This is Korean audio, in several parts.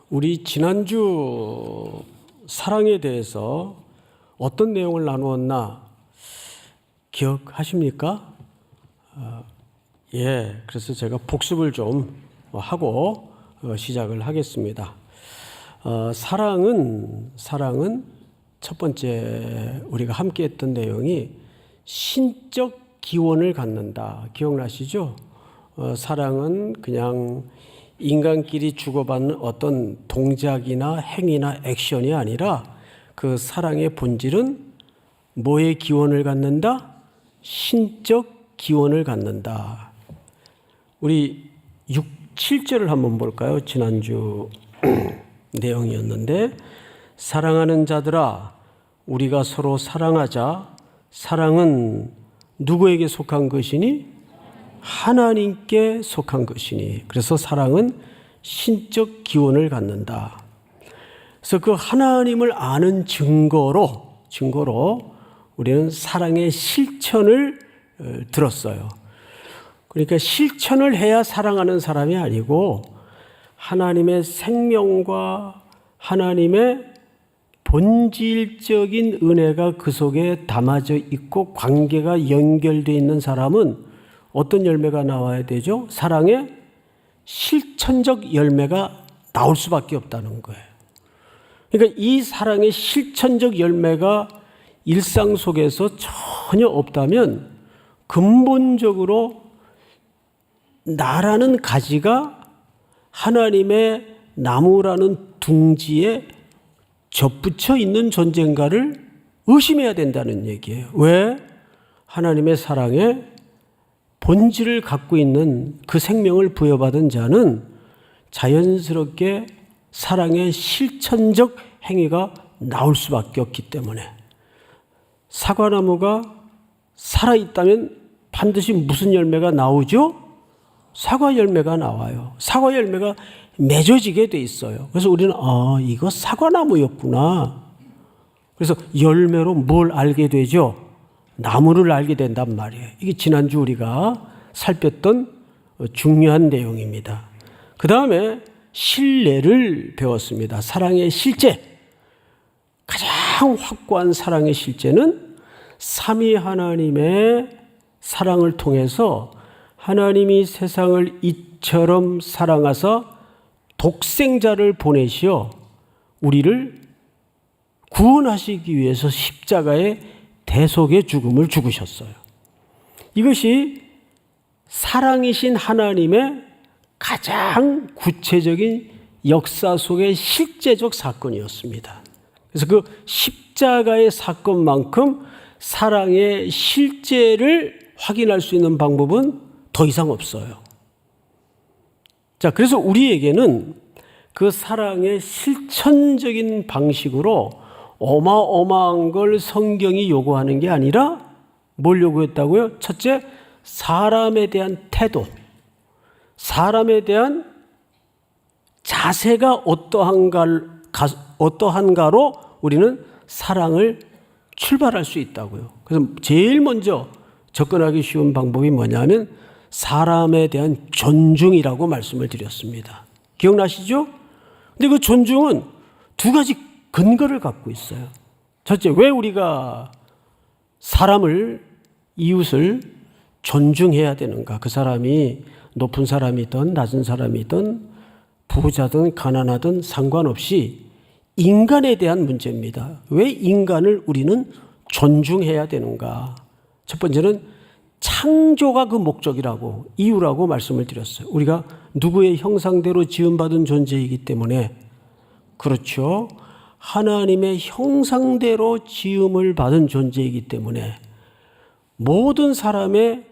우리 지난주 사랑에 대해서 어떤 내용을 나누었나 기억하십니까? 그래서 제가 복습을 좀 하고 시작을 하겠습니다. 사랑은 첫 번째 우리가 함께 했던 내용이 신적 기원을 갖는다. 기억나시죠? 사랑은 그냥 인간끼리 주고받는 어떤 동작이나 행위나 액션이 아니라 그 사랑의 본질은 뭐의 기원을 갖는다? 신적 기원을 갖는다. 우리 6, 7절을 한번 볼까요? 지난주 내용이었는데, 사랑하는 자들아 우리가 서로 사랑하자. 사랑은 누구에게 속한 것이니? 하나님께 속한 것이니. 그래서 사랑은 신적 기원을 갖는다. 그래서 그 하나님을 아는 증거로 우리는 사랑의 실천을 들었어요. 그러니까 실천을 해야 사랑하는 사람이 아니고 하나님의 생명과 하나님의 본질적인 은혜가 그 속에 담아져 있고 관계가 연결되어 있는 사람은 어떤 열매가 나와야 되죠? 사랑의 실천적 열매가 나올 수밖에 없다는 거예요. 그러니까 이 사랑의 실천적 열매가 일상 속에서 전혀 없다면 근본적으로 나라는 가지가 하나님의 나무라는 둥지에 접붙여 있는 존재인가를 의심해야 된다는 얘기예요. 왜? 하나님의 사랑에 본질을 갖고 있는 그 생명을 부여받은 자는 자연스럽게 사랑의 실천적 행위가 나올 수밖에 없기 때문에, 사과나무가 살아있다면 반드시 무슨 열매가 나오죠? 사과 열매가 나와요. 사과 열매가 맺어지게 돼 있어요. 그래서 우리는 이거 사과나무였구나. 그래서 열매로 뭘 알게 되죠? 나무를 알게 된단 말이에요. 이게 지난주 우리가 살폈던 중요한 내용입니다. 그 다음에 신뢰를 배웠습니다. 사랑의 실제. 가장 확고한 사랑의 실제는 삼위 하나님의 사랑을 통해서 하나님이 세상을 이처럼 사랑하사 독생자를 보내시어 우리를 구원하시기 위해서 십자가의 대속의 죽음을 죽으셨어요. 이것이 사랑이신 하나님의 가장 구체적인 역사 속의 실제적 사건이었습니다. 그래서 그 십자가의 사건만큼 사랑의 실제를 확인할 수 있는 방법은 더 이상 없어요. 자, 그래서 우리에게는 그 사랑의 실천적인 방식으로 어마어마한 걸 성경이 요구하는 게 아니라 뭘 요구했다고요? 첫째, 사람에 대한 태도, 사람에 대한 자세가 어떠한가로 우리는 사랑을 출발할 수 있다고요. 그래서 제일 먼저 접근하기 쉬운 방법이 뭐냐면 사람에 대한 존중이라고 말씀을 드렸습니다. 기억나시죠? 근데 그 존중은 두 가지 근거를 갖고 있어요. 첫째, 왜 우리가 사람을, 이웃을 존중해야 되는가? 그 사람이 높은 사람이든 낮은 사람이든 부자든 가난하든 상관없이 인간에 대한 문제입니다. 왜 인간을 우리는 존중해야 되는가? 첫 번째는 창조가 그 목적이라고, 이유라고 말씀을 드렸어요. 우리가 누구의 형상대로 지음받은 존재이기 때문에, 그렇죠. 하나님의 형상대로 지음을 받은 존재이기 때문에 모든 사람의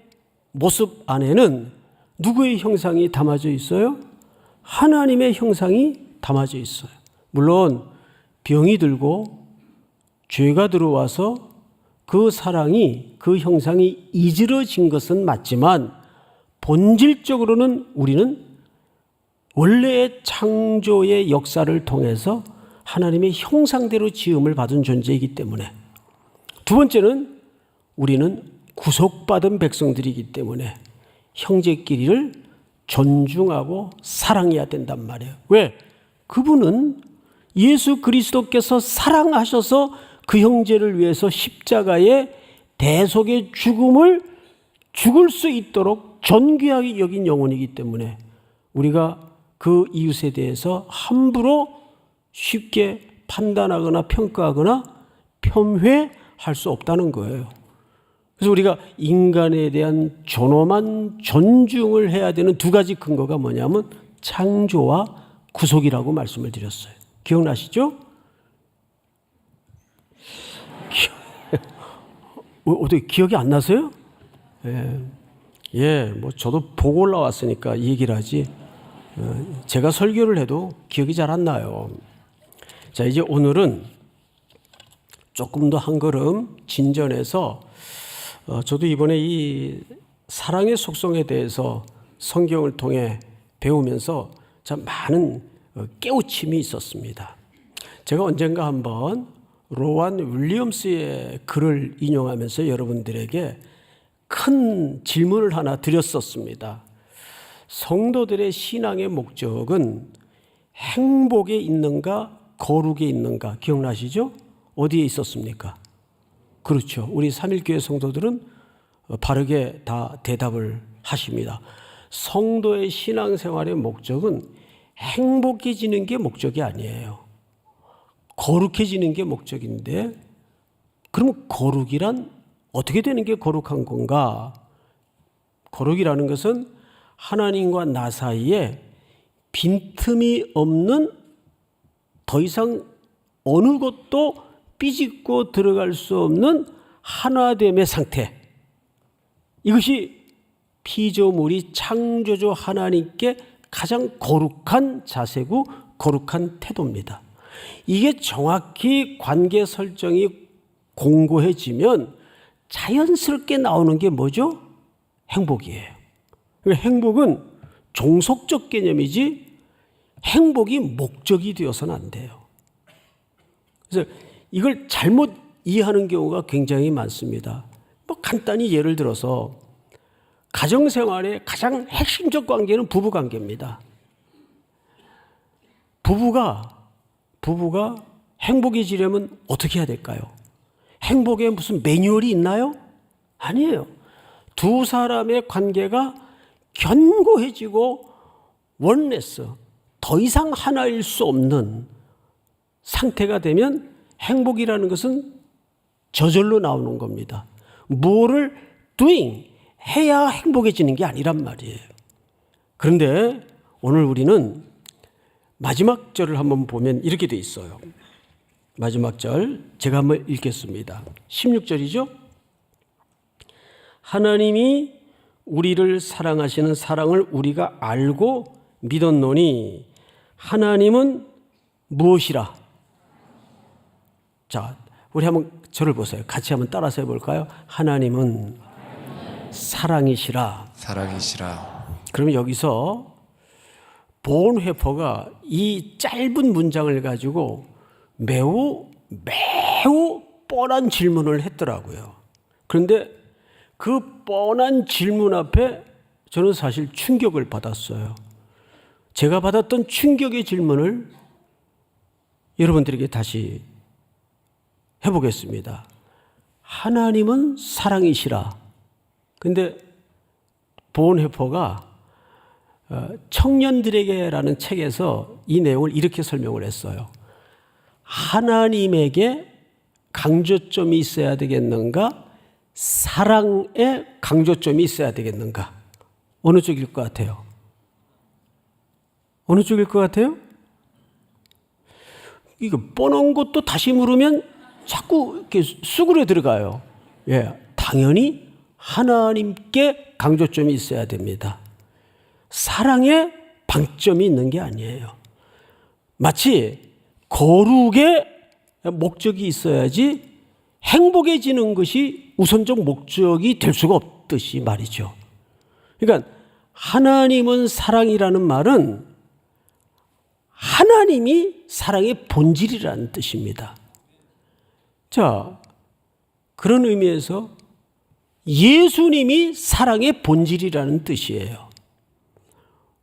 모습 안에는 누구의 형상이 담아져 있어요? 하나님의 형상이 담아져 있어요. 물론 병이 들고 죄가 들어와서 그 사랑이, 그 형상이 이지러진 것은 맞지만 본질적으로는 우리는 원래의 창조의 역사를 통해서 하나님의 형상대로 지음을 받은 존재이기 때문에, 두 번째는 우리는 구속받은 백성들이기 때문에 형제끼리를 존중하고 사랑해야 된단 말이에요. 왜? 그분은 예수 그리스도께서 사랑하셔서 그 형제를 위해서 십자가의 대속의 죽음을 죽을 수 있도록 존귀하게 여긴 영혼이기 때문에 우리가 그 이웃에 대해서 함부로 쉽게 판단하거나 평가하거나 폄훼할 수 없다는 거예요. 그래서 우리가 인간에 대한 존엄한 존중을 해야 되는 두 가지 근거가 뭐냐면 창조와 구속이라고 말씀을 드렸어요. 기억나시죠? 어떻게 기억이 안 나세요? 뭐 저도 보고 올라왔으니까 이 얘기를 하지. 제가 설교를 해도 기억이 잘 안 나요. 자, 이제 오늘은 조금 더 한 걸음 진전해서 저도 이번에 이 사랑의 속성에 대해서 성경을 통해 배우면서 참 많은 깨우침이 있었습니다. 제가 언젠가 한번 로완 윌리엄스의 글을 인용하면서 여러분들에게 큰 질문을 하나 드렸었습니다. 성도들의 신앙의 목적은 행복에 있는가 거룩에 있는가 기억나시죠? 어디에 있었습니까? 그렇죠. 우리 삼일교회 성도들은 바르게 다 대답을 하십니다. 성도의 신앙생활의 목적은 행복해지는 게 목적이 아니에요. 거룩해지는 게 목적인데, 그러면 거룩이란 어떻게 되는 게 거룩한 건가? 거룩이라는 것은 하나님과 나 사이에 빈틈이 없는, 더 이상 어느 것도 삐짓고 들어갈 수 없는 하나됨의 상태. 이것이 피조물이 창조주 하나님께 가장 거룩한 자세고 거룩한 태도입니다. 이게 정확히 관계 설정이 공고해지면 자연스럽게 나오는 게 뭐죠? 행복이에요. 그러니까 행복은 종속적 개념이지 행복이 목적이 되어서는 안 돼요. 그래서 이걸 잘못 이해하는 경우가 굉장히 많습니다. 뭐 간단히 예를 들어서 가정생활의 가장 핵심적 관계는 부부관계입니다. 부부가 행복해지려면 어떻게 해야 될까요? 행복에 무슨 매뉴얼이 있나요? 아니에요. 두 사람의 관계가 견고해지고 원네스, 더 이상 하나일 수 없는 상태가 되면 행복이라는 것은 저절로 나오는 겁니다. 뭐를 doing, 해야 행복해지는 게 아니란 말이에요. 그런데 오늘 우리는 마지막 절을 한번 보면 이렇게 돼 있어요. 마지막 절 제가 한번 읽겠습니다. 16절이죠. 하나님이 우리를 사랑하시는 사랑을 우리가 알고 믿었노니 하나님은 무엇이라? 자, 우리 한번 저를 보세요. 같이 한번 따라서 해볼까요? 하나님은 사랑이시라. 그러면 여기서 본회퍼가 이 짧은 문장을 가지고 매우 뻔한 질문을 했더라고요. 그런데 그 뻔한 질문 앞에 저는 사실 충격을 받았어요. 제가 받았던 충격의 질문을 여러분들에게 다시 해보겠습니다. 하나님은 사랑이시라. 근데 본회퍼가 청년들에게라는 책에서 이 내용을 이렇게 설명을 했어요. 하나님에게 강조점이 있어야 되겠는가? 사랑에 강조점이 있어야 되겠는가? 어느 쪽일 것 같아요? 어느 쪽일 것 같아요? 이거 뻔한 것도 다시 물으면 자꾸 이렇게 수그려 들어가요. 당연히 하나님께 강조점이 있어야 됩니다. 사랑에 방점이 있는 게 아니에요. 마치 거룩의 목적이 있어야지 행복해지는 것이 우선적 목적이 될 수가 없듯이 말이죠. 그러니까 하나님은 사랑이라는 말은 하나님이 사랑의 본질이라는 뜻입니다. 자, 그런 의미에서 예수님이 사랑의 본질이라는 뜻이에요.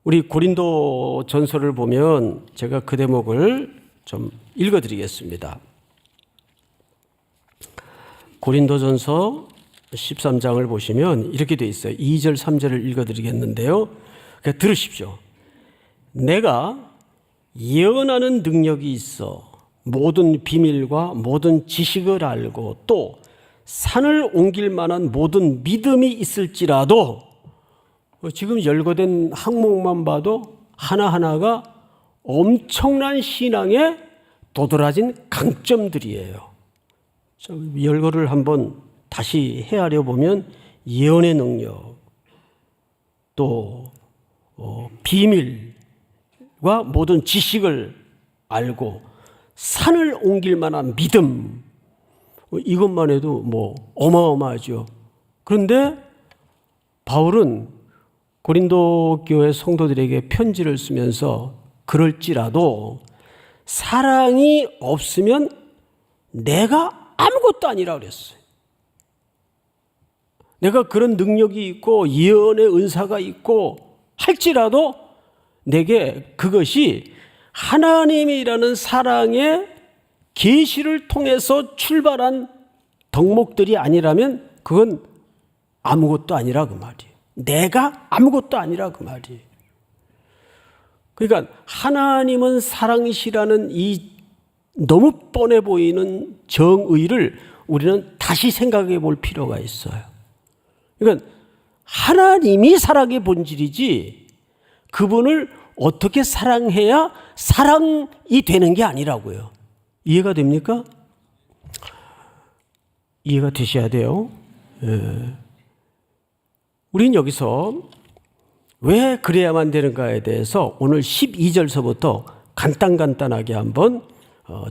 우리 고린도 전서를 보면 제가 그 대목을 좀 읽어드리겠습니다. 고린도 전서 13장을 보시면 이렇게 돼 있어요. 2절 3절을 읽어드리겠는데요. 그러니까 들으십시오. 내가 예언하는 능력이 있어 모든 비밀과 모든 지식을 알고 또 산을 옮길 만한 모든 믿음이 있을지라도 지금 열거된 항목만 봐도 하나하나가 엄청난 신앙의 도드라진 강점들이에요. 열거를 한번 다시 헤아려 보면 예언의 능력, 또 비밀과 모든 지식을 알고 산을 옮길 만한 믿음, 이것만 해도 뭐 어마어마하죠. 그런데 바울은 고린도 교회 성도들에게 편지를 쓰면서 그럴지라도 사랑이 없으면 내가 아무것도 아니라 그랬어요. 내가 그런 능력이 있고 예언의 은사가 있고 할지라도 내게 그것이 하나님이라는 사랑의 계시를 통해서 출발한 덕목들이 아니라면 그건 아무것도 아니라 그 말이에요. 내가 아무것도 아니라 그 말이에요. 그러니까 하나님은 사랑이시라는 이 너무 뻔해 보이는 정의를 우리는 다시 생각해 볼 필요가 있어요. 그러니까 하나님이 사랑의 본질이지 그분을 어떻게 사랑해야 사랑이 되는 게 아니라고요. 이해가 됩니까? 이해가 되셔야 돼요. 예. 우린 여기서 왜 그래야만 되는가에 대해서 오늘 12절서부터 간단하게 한번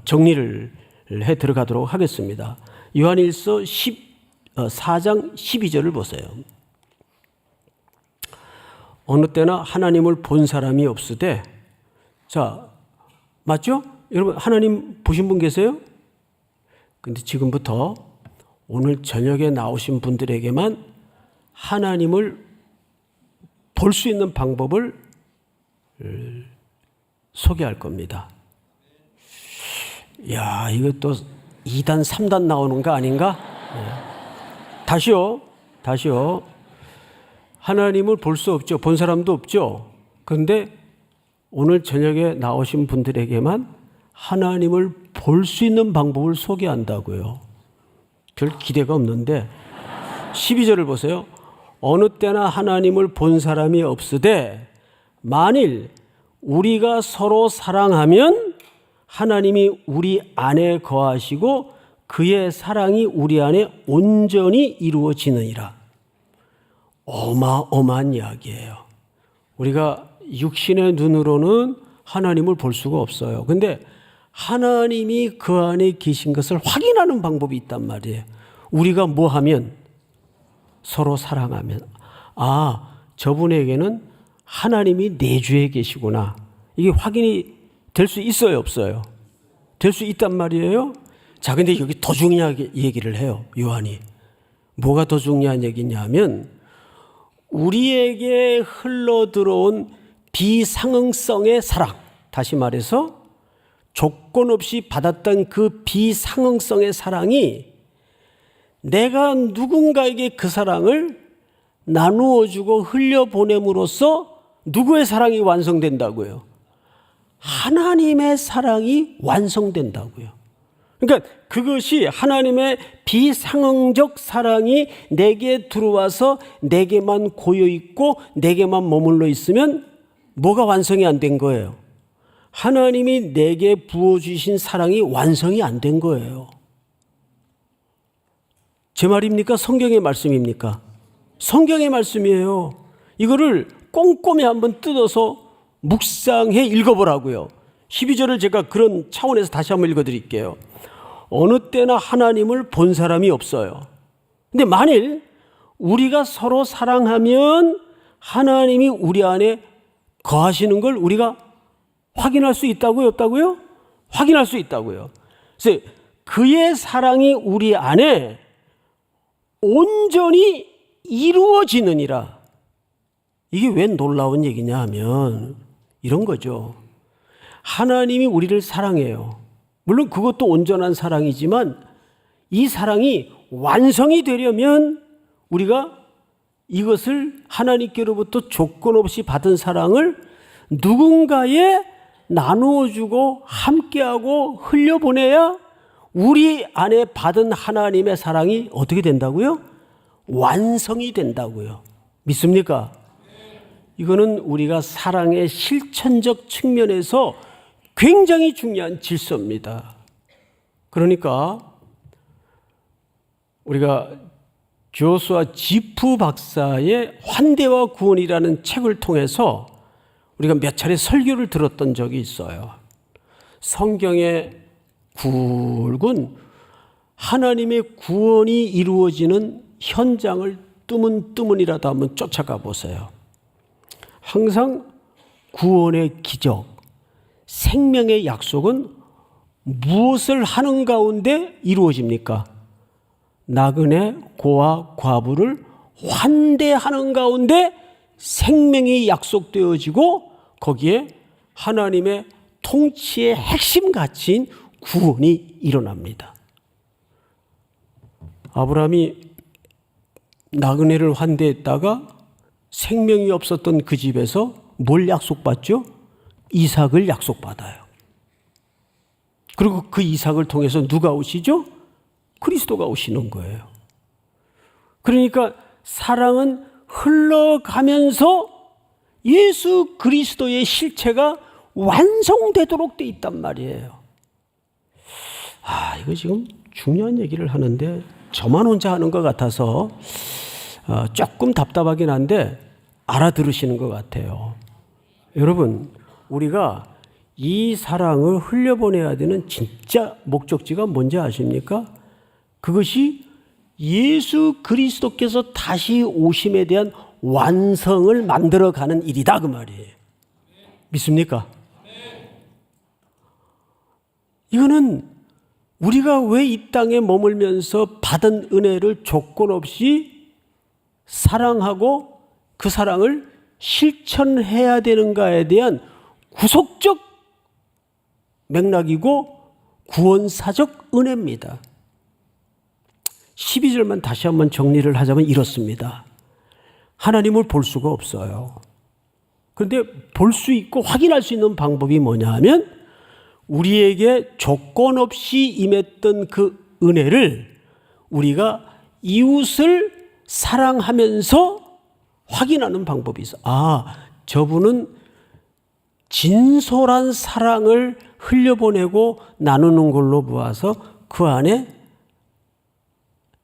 정리를 해 들어가도록 하겠습니다. 요한일서 4장 12절을 보세요. 어느 때나 하나님을 본 사람이 없으되, 자, 맞죠? 여러분 하나님 보신 분 계세요? 근데 지금부터 오늘 저녁에 나오신 분들에게만 하나님을 볼 수 있는 방법을 소개할 겁니다. 야, 이것도 2단, 3단 나오는 거 아닌가? 네. 다시요. 하나님을 볼 수 없죠. 본 사람도 없죠. 그런데 오늘 저녁에 나오신 분들에게만 하나님을 볼 수 있는 방법을 소개한다고요. 별 기대가 없는데 12절을 보세요. 어느 때나 하나님을 본 사람이 없으되 만일 우리가 서로 사랑하면 하나님이 우리 안에 거하시고 그의 사랑이 우리 안에 온전히 이루어지느니라. 어마어마한 이야기예요. 우리가 육신의 눈으로는 하나님을 볼 수가 없어요. 근데 하나님이 그 안에 계신 것을 확인하는 방법이 있단 말이에요. 우리가 뭐 하면? 서로 사랑하면. 아, 저분에게는 하나님이 내주에 계시구나. 이게 확인이 될 수 있어요, 없어요? 될 수 있단 말이에요. 자, 근데 여기 더 중요하게 얘기를 해요, 요한이. 뭐가 더 중요한 얘기냐면 우리에게 흘러들어온 비상응성의 사랑, 다시 말해서 조건 없이 받았던 그 비상응성의 사랑이 내가 누군가에게 그 사랑을 나누어주고 흘려보냄으로써 누구의 사랑이 완성된다고요? 하나님의 사랑이 완성된다고요. 그러니까 그것이 하나님의 비상응적 사랑이 내게 들어와서 내게만 고여있고 내게만 머물러 있으면 뭐가 완성이 안 된 거예요? 하나님이 내게 부어주신 사랑이 완성이 안 된 거예요. 제 말입니까? 성경의 말씀입니까? 성경의 말씀이에요. 이거를 꼼꼼히 한번 뜯어서 묵상해 읽어보라고요. 12절을 제가 그런 차원에서 다시 한번 읽어드릴게요. 어느 때나 하나님을 본 사람이 없어요. 근데 만일 우리가 서로 사랑하면 하나님이 우리 안에 거하시는 걸 우리가 확인할 수 있다고요? 없다고요? 확인할 수 있다고요. 그래서 그의 사랑이 우리 안에 온전히 이루어지느니라. 이게 왜 놀라운 얘기냐 하면 이런 거죠. 하나님이 우리를 사랑해요. 물론 그것도 온전한 사랑이지만 이 사랑이 완성이 되려면 우리가 이것을 하나님께로부터 조건 없이 받은 사랑을 누군가에 나누어주고 함께하고 흘려보내야 우리 안에 받은 하나님의 사랑이 어떻게 된다고요? 완성이 된다고요. 믿습니까? 이거는 우리가 사랑의 실천적 측면에서 굉장히 중요한 질서입니다. 그러니까 우리가 조수아 지프 박사의 환대와 구원이라는 책을 통해서 우리가 몇 차례 설교를 들었던 적이 있어요. 성경의 굵은 하나님의 구원이 이루어지는 현장을 뜨문뜨문이라도 한번 쫓아가 보세요. 항상 구원의 기적, 생명의 약속은 무엇을 하는 가운데 이루어집니까? 나그네 고아 과부를 환대하는 가운데 생명이 약속되어지고 거기에 하나님의 통치의 핵심 가치인 구원이 일어납니다. 아브라함이 나그네를 환대했다가 생명이 없었던 그 집에서 뭘 약속받죠? 이삭을 약속받아요. 그리고 그 이삭을 통해서 누가 오시죠? 그리스도가 오시는 거예요. 그러니까 사랑은 흘러가면서 예수 그리스도의 실체가 완성되도록 돼 있단 말이에요. 이거 지금 중요한 얘기를 하는데 저만 혼자 하는 것 같아서 조금 답답하긴 한데 알아들으시는 것 같아요. 여러분, 우리가 이 사랑을 흘려보내야 되는 진짜 목적지가 뭔지 아십니까? 그것이 예수 그리스도께서 다시 오심에 대한 완성을 만들어가는 일이다 그 말이에요. 믿습니까? 이거는 우리가 왜 이 땅에 머물면서 받은 은혜를 조건 없이 사랑하고 그 사랑을 실천해야 되는가에 대한 구속적 맥락이고 구원사적 은혜입니다. 12절만 다시 한번 정리를 하자면 이렇습니다. 하나님을 볼 수가 없어요. 그런데 볼 수 있고 확인할 수 있는 방법이 뭐냐 하면 우리에게 조건 없이 임했던 그 은혜를 우리가 이웃을 사랑하면서 확인하는 방법이 있어. 저분은 진솔한 사랑을 흘려보내고 나누는 걸로 보아서 그 안에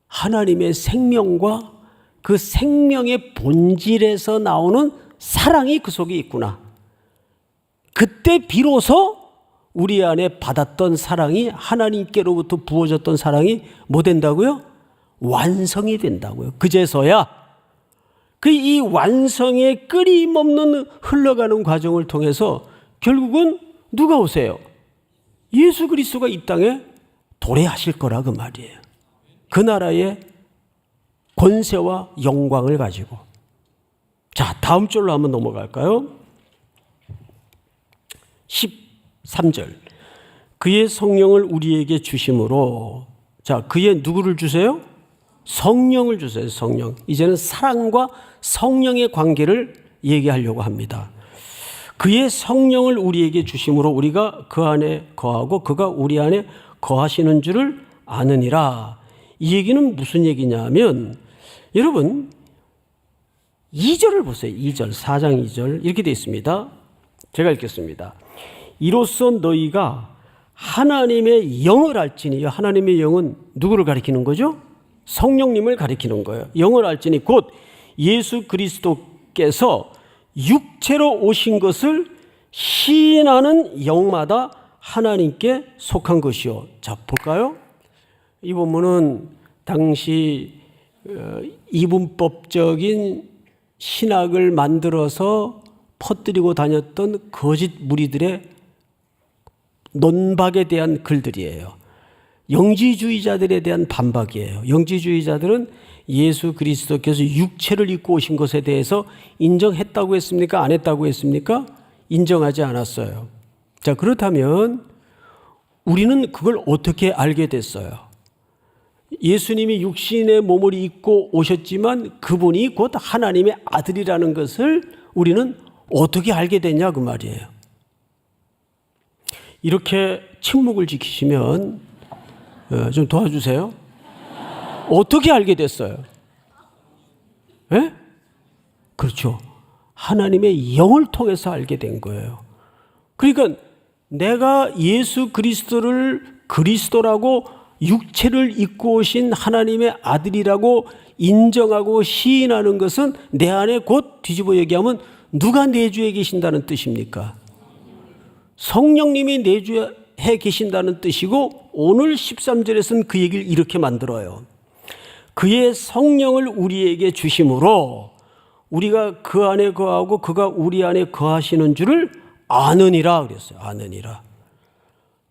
하나님의 생명과 그 생명의 본질에서 나오는 사랑이 그 속에 있구나. 그때 비로소 우리 안에 받았던 사랑이 하나님께로부터 부어졌던 사랑이 뭐 된다고요? 완성이 된다고요. 그제서야 이 완성의 끊임없는 흘러가는 과정을 통해서 결국은 누가 오세요? 예수 그리스도가 이 땅에 도래하실 거라 그 말이에요. 그 나라의 권세와 영광을 가지고. 자, 다음 절로 한번 넘어갈까요? 13절. 그의 성령을 우리에게 주심으로. 자, 그의 누구를 주세요? 성령을 주세요. 성령. 이제는 사랑과 성령의 관계를 얘기하려고 합니다. 그의 성령을 우리에게 주심으로 우리가 그 안에 거하고 그가 우리 안에 거하시는 줄을 아느니라. 이 얘기는 무슨 얘기냐 하면 여러분 2절을 보세요. 2절, 4장 2절 이렇게 되어 있습니다. 제가 읽겠습니다. 이로써 너희가 하나님의 영을 알지니, 하나님의 영은 누구를 가리키는 거죠? 성령님을 가리키는 거예요. 영을 알지니 곧 예수 그리스도께서 육체로 오신 것을 시인하는 영마다 하나님께 속한 것이요. 자, 볼까요? 이 본문은 당시 이분법적인 신학을 만들어서 퍼뜨리고 다녔던 거짓 무리들의 논박에 대한 글들이에요. 영지주의자들에 대한 반박이에요. 영지주의자들은 예수 그리스도께서 육체를 입고 오신 것에 대해서 인정했다고 했습니까? 안 했다고 했습니까? 인정하지 않았어요. 자, 그렇다면 우리는 그걸 어떻게 알게 됐어요? 예수님이 육신의 몸을 입고 오셨지만 그분이 곧 하나님의 아들이라는 것을 우리는 어떻게 알게 됐냐 그 말이에요. 이렇게 침묵을 지키시면 좀 도와주세요. 어떻게 알게 됐어요? 예? 그렇죠. 하나님의 영을 통해서 알게 된 거예요. 그러니까 내가 예수 그리스도를 그리스도라고 육체를 입고 오신 하나님의 아들이라고 인정하고 시인하는 것은 내 안에 곧 뒤집어 얘기하면 누가 내주에 계신다는 뜻입니까? 성령님이 내주에 계신다는 뜻이고 오늘 13절에서는 그 얘기를 이렇게 만들어요. 그의 성령을 우리에게 주심으로 우리가 그 안에 거하고 그가 우리 안에 거하시는 줄을 아느니라 그랬어요. 아느니라.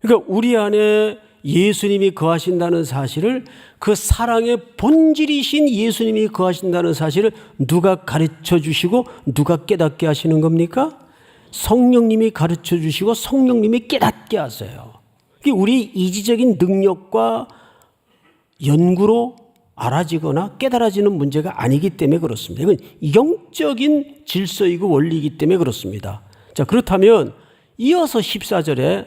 그러니까 우리 안에 예수님이 거하신다는 사실을, 그 사랑의 본질이신 예수님이 거하신다는 사실을 누가 가르쳐 주시고 누가 깨닫게 하시는 겁니까? 성령님이 가르쳐 주시고 성령님이 깨닫게 하세요. 이게 우리 이지적인 능력과 연구로 알아지거나 깨달아지는 문제가 아니기 때문에 그렇습니다. 이건 영적인 질서이고 원리이기 때문에 그렇습니다. 자, 그렇다면 이어서 14절에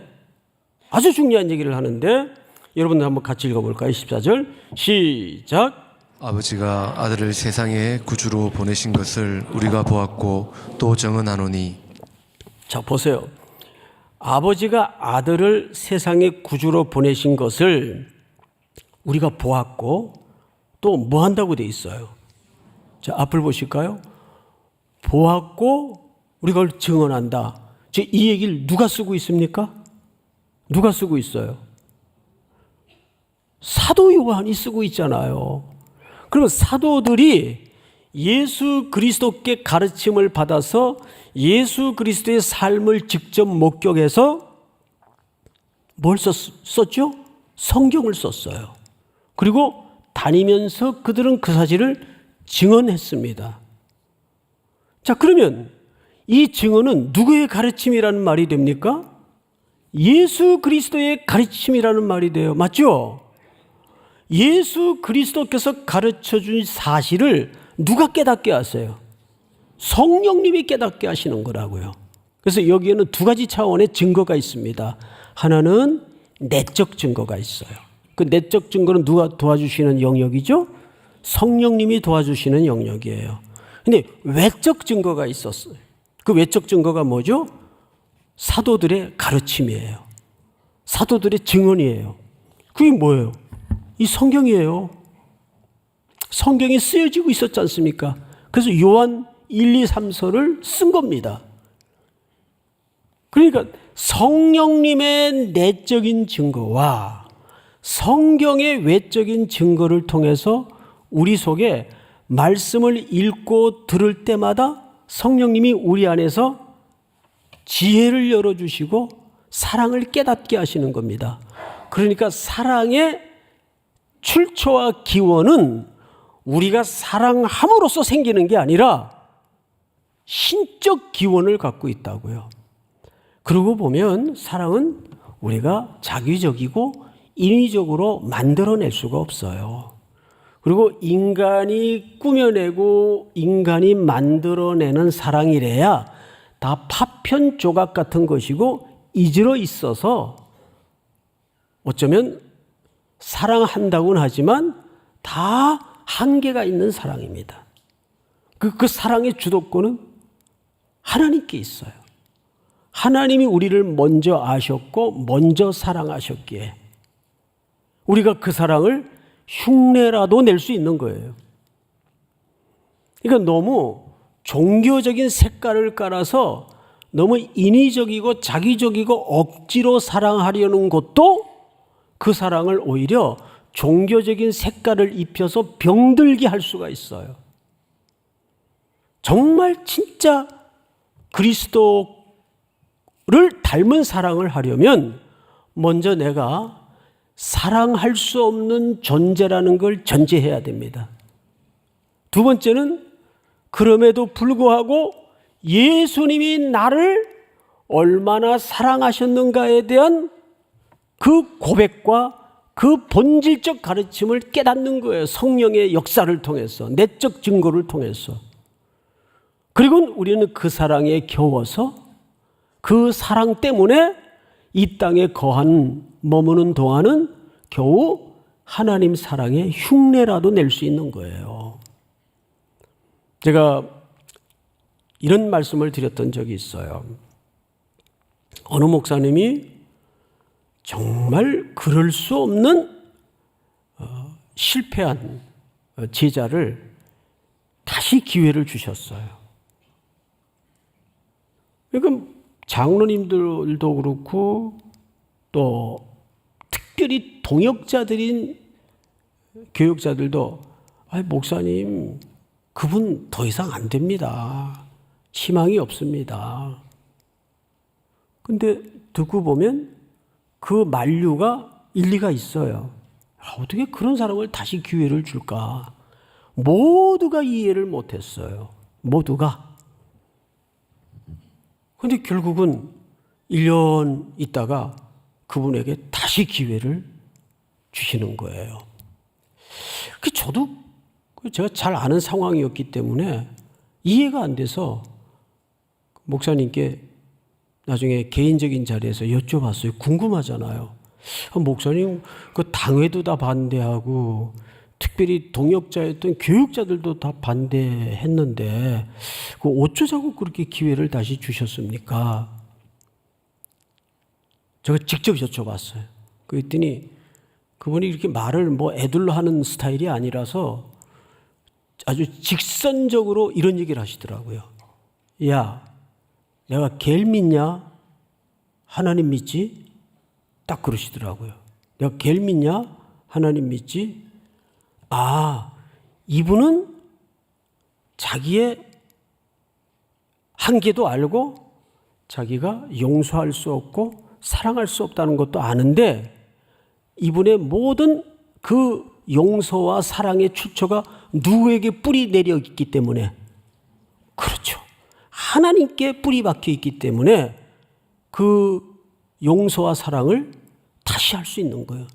아주 중요한 얘기를 하는데 여러분들 한번 같이 읽어볼까요? 14절 시작. 아버지가 아들을 세상에 구주로 보내신 것을 우리가 보았고 또 증언하노니. 자, 보세요. 아버지가 아들을 세상에 구주로 보내신 것을 우리가 보았고 또 뭐 한다고 돼 있어요? 자, 앞을 보실까요? 보았고 우리가 그걸 증언한다. 이 얘기를 누가 쓰고 있습니까? 누가 쓰고 있어요? 사도 요한이 쓰고 있잖아요. 그러면 사도들이 예수 그리스도께 가르침을 받아서 예수 그리스도의 삶을 직접 목격해서 뭘 썼죠? 성경을 썼어요. 그리고 다니면서 그들은 그 사실을 증언했습니다. 자, 그러면 이 증언은 누구의 가르침이라는 말이 됩니까? 예수 그리스도의 가르침이라는 말이 돼요. 맞죠? 예수 그리스도께서 가르쳐 준 사실을 누가 깨닫게 하세요? 성령님이 깨닫게 하시는 거라고요. 그래서 여기에는 두 가지 차원의 증거가 있습니다. 하나는 내적 증거가 있어요. 그 내적 증거는 누가 도와주시는 영역이죠? 성령님이 도와주시는 영역이에요. 근데 외적 증거가 있었어요. 그 외적 증거가 뭐죠? 사도들의 가르침이에요. 사도들의 증언이에요. 그게 뭐예요? 이 성경이에요. 성경이 쓰여지고 있었지 않습니까? 그래서 요한 1, 2, 3서를 쓴 겁니다. 그러니까 성령님의 내적인 증거와 성경의 외적인 증거를 통해서 우리 속에 말씀을 읽고 들을 때마다 성령님이 우리 안에서 지혜를 열어주시고 사랑을 깨닫게 하시는 겁니다. 그러니까 사랑의 출처와 기원은 우리가 사랑함으로써 생기는 게 아니라 신적 기원을 갖고 있다고요. 그러고 보면 사랑은 우리가 자기적이고 인위적으로 만들어낼 수가 없어요. 그리고 인간이 꾸며내고 인간이 만들어내는 사랑이래야 다 파편 조각 같은 것이고 이지러 있어서 어쩌면 사랑한다고는 하지만 다 한계가 있는 사랑입니다. 그 사랑의 주도권은 하나님께 있어요. 하나님이 우리를 먼저 아셨고 먼저 사랑하셨기에 우리가 그 사랑을 흉내라도 낼 수 있는 거예요. 그러니까 너무 종교적인 색깔을 깔아서 너무 인위적이고 자기적이고 억지로 사랑하려는 것도 그 사랑을 오히려 종교적인 색깔을 입혀서 병들게 할 수가 있어요. 정말 진짜 그리스도를 닮은 사랑을 하려면 먼저 내가 사랑할 수 없는 존재라는 걸 전제해야 됩니다. 두 번째는 그럼에도 불구하고 예수님이 나를 얼마나 사랑하셨는가에 대한 그 고백과 그 본질적 가르침을 깨닫는 거예요. 성령의 역사를 통해서, 내적 증거를 통해서. 그리고 우리는 그 사랑에 겨워서 그 사랑 때문에 이 땅에 머무는 동안은 겨우 하나님 사랑의 흉내라도 낼 수 있는 거예요. 제가 이런 말씀을 드렸던 적이 있어요. 어느 목사님이 정말 그럴 수 없는 실패한 제자를 다시 기회를 주셨어요. 그러니까 장로님들도 그렇고 또 특별히 동역자들인 교육자들도 목사님 그분 더 이상 안 됩니다. 희망이 없습니다. 근데 듣고 보면 그 만류가 일리가 있어요. 어떻게 그런 사람을 다시 기회를 줄까? 모두가 이해를 못했어요. 모두가. 근데 결국은 1년 있다가 그분에게 다시 기회를 주시는 거예요. 저도 제가 잘 아는 상황이었기 때문에 이해가 안 돼서 목사님께 나중에 개인적인 자리에서 여쭤봤어요. 궁금하잖아요. 목사님, 그 당회도 다 반대하고 특별히 동역자였던 교육자들도 다 반대했는데 어쩌자고 그렇게 기회를 다시 주셨습니까? 제가 직접 여쭤봤어요. 그랬더니 그분이 이렇게 말을 애들로 하는 스타일이 아니라서 아주 직선적으로 이런 얘기를 하시더라고요. 야, 내가 겔 믿냐? 하나님 믿지? 딱 그러시더라고요. 내가 겔 믿냐? 하나님 믿지? 이분은 자기의 한계도 알고 자기가 용서할 수 없고 사랑할 수 없다는 것도 아는데 이분의 모든 그 용서와 사랑의 출처가 누구에게 뿌리 내려 있기 때문에, 그렇죠, 하나님께 뿌리 박혀 있기 때문에 그 용서와 사랑을 다시 할 수 있는 거예요.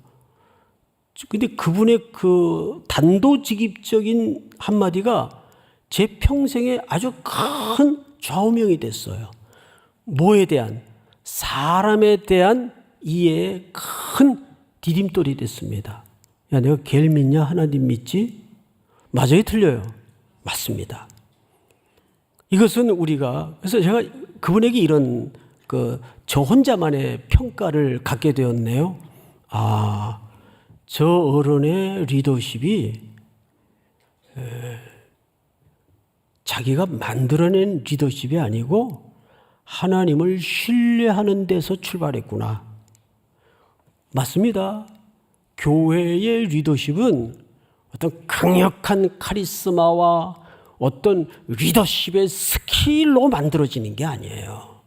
근데 그분의 그 단도직입적인 한마디가 제 평생에 아주 큰 좌우명이 됐어요. 뭐에 대한? 사람에 대한 이해에 큰 디딤돌이 됐습니다. 야, 내가 겔 믿냐? 하나님 믿지? 맞아요, 틀려요? 맞습니다. 이것은 우리가, 그래서 제가 그분에게 이런 저 혼자만의 평가를 갖게 되었네요. 저 어른의 리더십이 자기가 만들어낸 리더십이 아니고 하나님을 신뢰하는 데서 출발했구나. 맞습니다. 교회의 리더십은 어떤 강력한 카리스마와 어떤 리더십의 스킬로 만들어지는 게 아니에요.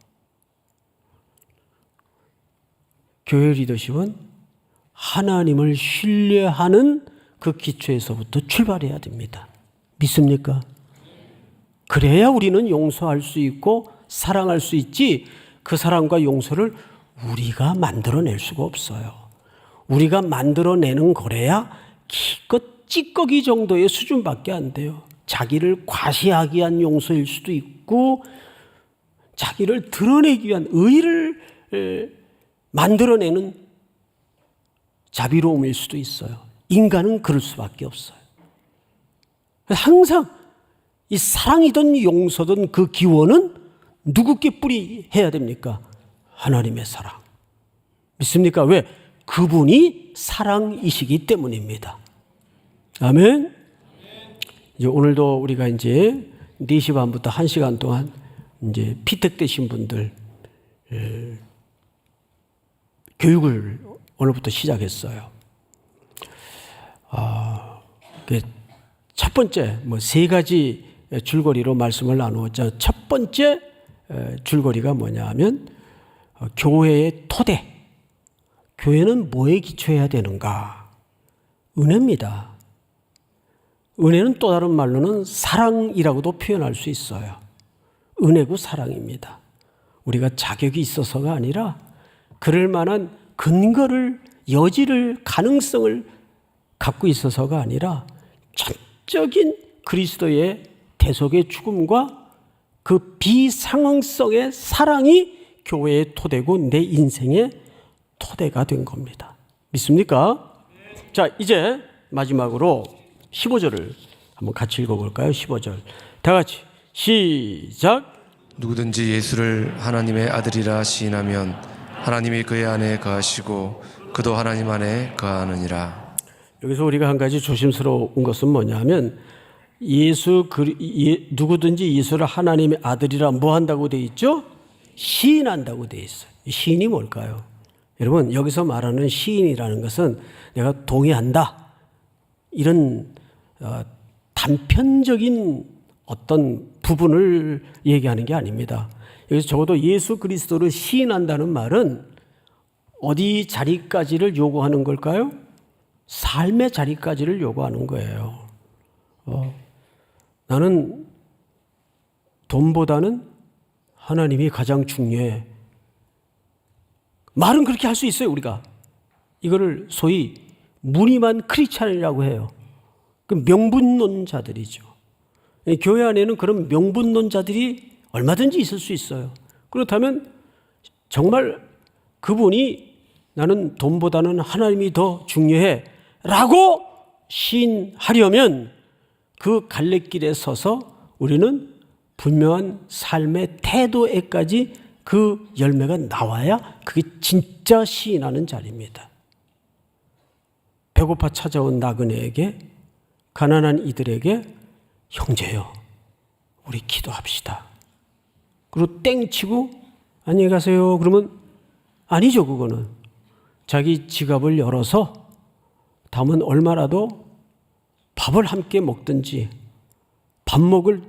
교회 리더십은 하나님을 신뢰하는 그 기초에서부터 출발해야 됩니다. 믿습니까? 그래야 우리는 용서할 수 있고 사랑할 수 있지, 그 사랑과 용서를 우리가 만들어낼 수가 없어요. 우리가 만들어내는 거래야 기껏 찌꺼기 정도의 수준밖에 안 돼요. 자기를 과시하기 위한 용서일 수도 있고 자기를 드러내기 위한 의의를 만들어내는 자비로움일 수도 있어요. 인간은 그럴 수밖에 없어요. 항상 이 사랑이든 용서든 그 기원은 누구께 뿌리해야 됩니까? 하나님의 사랑. 믿습니까? 왜? 그분이 사랑이시기 때문입니다. 아멘. 이제 오늘도 우리가 이제 4시 반부터 1시간 동안 이제 피택되신 분들 교육을 오늘부터 시작했어요. 첫 번째 3가지 줄거리로 말씀을 나누었죠. 첫 번째 줄거리가 뭐냐 하면 교회의 토대, 교회는 뭐에 기초해야 되는가? 은혜입니다. 은혜는 또 다른 말로는 사랑이라고도 표현할 수 있어요. 은혜고 사랑입니다. 우리가 자격이 있어서가 아니라 그럴 만한 근거를, 여지를, 가능성을 갖고 있어서가 아니라 전적인 그리스도의 대속의 죽음과 그 비상응성의 사랑이 교회의 토대고 내 인생의 토대가 된 겁니다. 믿습니까? 자, 이제 마지막으로 15절을 한번 같이 읽어볼까요? 15절. 다 같이 시작. 누구든지 예수를 하나님의 아들이라 시인하면 하나님이 그의 안에 거하시고 그도 하나님 안에 거하느니라. 여기서 우리가 한 가지 조심스러운 것은 뭐냐면 누구든지 예수를 하나님의 아들이라 뭐 한다고 돼 있죠? 시인한다고 돼 있어요. 시인이 뭘까요? 여러분, 여기서 말하는 시인이라는 것은 내가 동의한다, 이런 단편적인 어떤 부분을 얘기하는 게 아닙니다. 여기서 적어도 예수 그리스도를 시인한다는 말은 어디 자리까지를 요구하는 걸까요? 삶의 자리까지를 요구하는 거예요. 나는 돈보다는 하나님이 가장 중요해. 말은 그렇게 할 수 있어요, 우리가. 이거를 소위 무늬만 크리스찬이라고 해요. 그 명분론자들이죠. 교회 안에는 그런 명분론자들이 얼마든지 있을 수 있어요. 그렇다면 정말 그분이 나는 돈보다는 하나님이 더 중요해 라고 시인하려면 그 갈래길에 서서 우리는 분명한 삶의 태도에까지 그 열매가 나와야 그게 진짜 시인하는 자리입니다. 배고파 찾아온 나그네에게, 가난한 이들에게 형제요, 우리 기도합시다. 그리고 땡치고 안녕히 가세요 그러면 아니죠. 그거는 자기 지갑을 열어서 담은 얼마라도 밥을 함께 먹든지 밥 먹을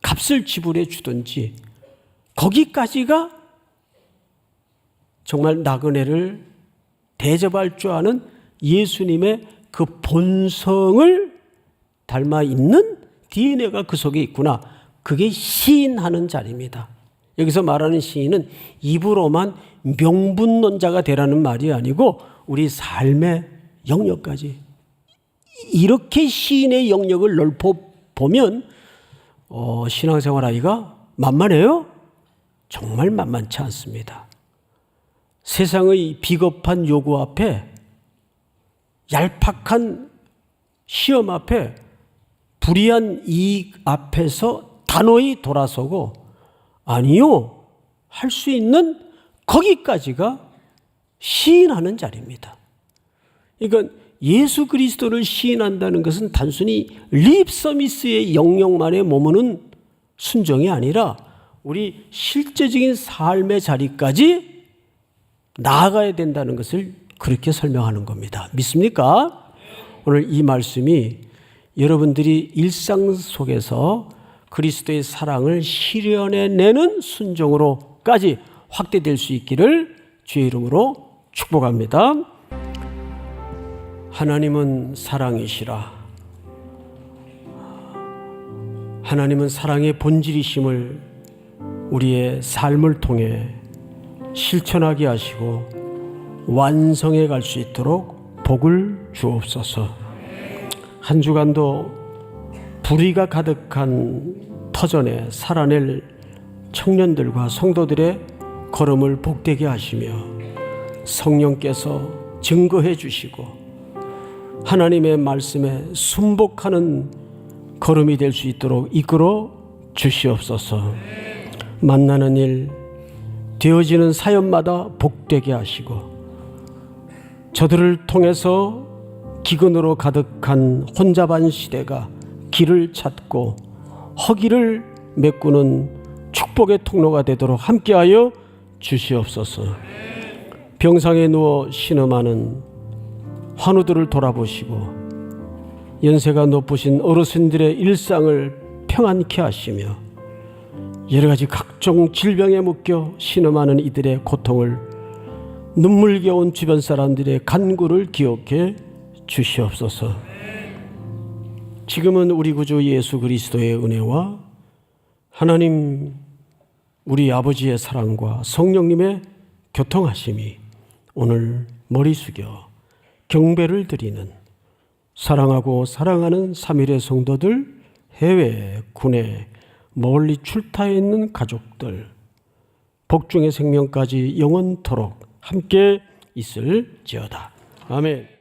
값을 지불해 주든지 거기까지가 정말 나그네를 대접할 줄 아는 예수님의 그 본성을 닮아 있는 DNA가 그 속에 있구나. 그게 시인하는 자리입니다. 여기서 말하는 시인은 입으로만 명분론자가 되라는 말이 아니고 우리 삶의 영역까지 이렇게 시인의 영역을 넓혀 보면 신앙생활 하기가 만만해요? 정말 만만치 않습니다. 세상의 비겁한 요구 앞에, 얄팍한 시험 앞에, 불의한 이익 앞에서 단호히 돌아서고 아니요, 할 수 있는 거기까지가 시인하는 자리입니다. 그러니까 예수 그리스도를 시인한다는 것은 단순히 립 서비스의 영역만에 머무는 순종이 아니라 우리 실제적인 삶의 자리까지 나아가야 된다는 것을 그렇게 설명하는 겁니다. 믿습니까? 오늘 이 말씀이 여러분들이 일상 속에서 그리스도의 사랑을 실현해내는 순종으로까지 확대될 수 있기를 주의 이름으로 축복합니다. 하나님은 사랑이시라. 하나님은 사랑의 본질이심을 우리의 삶을 통해 실천하게 하시고 완성해 갈 수 있도록 복을 주옵소서. 한 주간도 불의가 가득한 터전에 살아낼 청년들과 성도들의 걸음을 복되게 하시며 성령께서 증거해 주시고 하나님의 말씀에 순복하는 걸음이 될 수 있도록 이끌어 주시옵소서. 만나는 일, 되어지는 사연마다 복되게 하시고 저들을 통해서 기근으로 가득한 혼잡한 시대가 길을 찾고 허기를 메꾸는 축복의 통로가 되도록 함께하여 주시옵소서. 병상에 누워 신음하는 환우들을 돌아보시고 연세가 높으신 어르신들의 일상을 평안케 하시며 여러 가지 각종 질병에 묶여 신음하는 이들의 고통을 눈물겨운 주변 사람들의 간구를 기억해 주시옵소서. 지금은 우리 구주 예수 그리스도의 은혜와 하나님 우리 아버지의 사랑과 성령님의 교통하심이 오늘 머리 숙여 경배를 드리는 사랑하고 사랑하는 3일의 성도들, 해외, 국내, 멀리 출타해 있는 가족들, 복중의 생명까지 영원토록 함께 있을지어다. 아멘.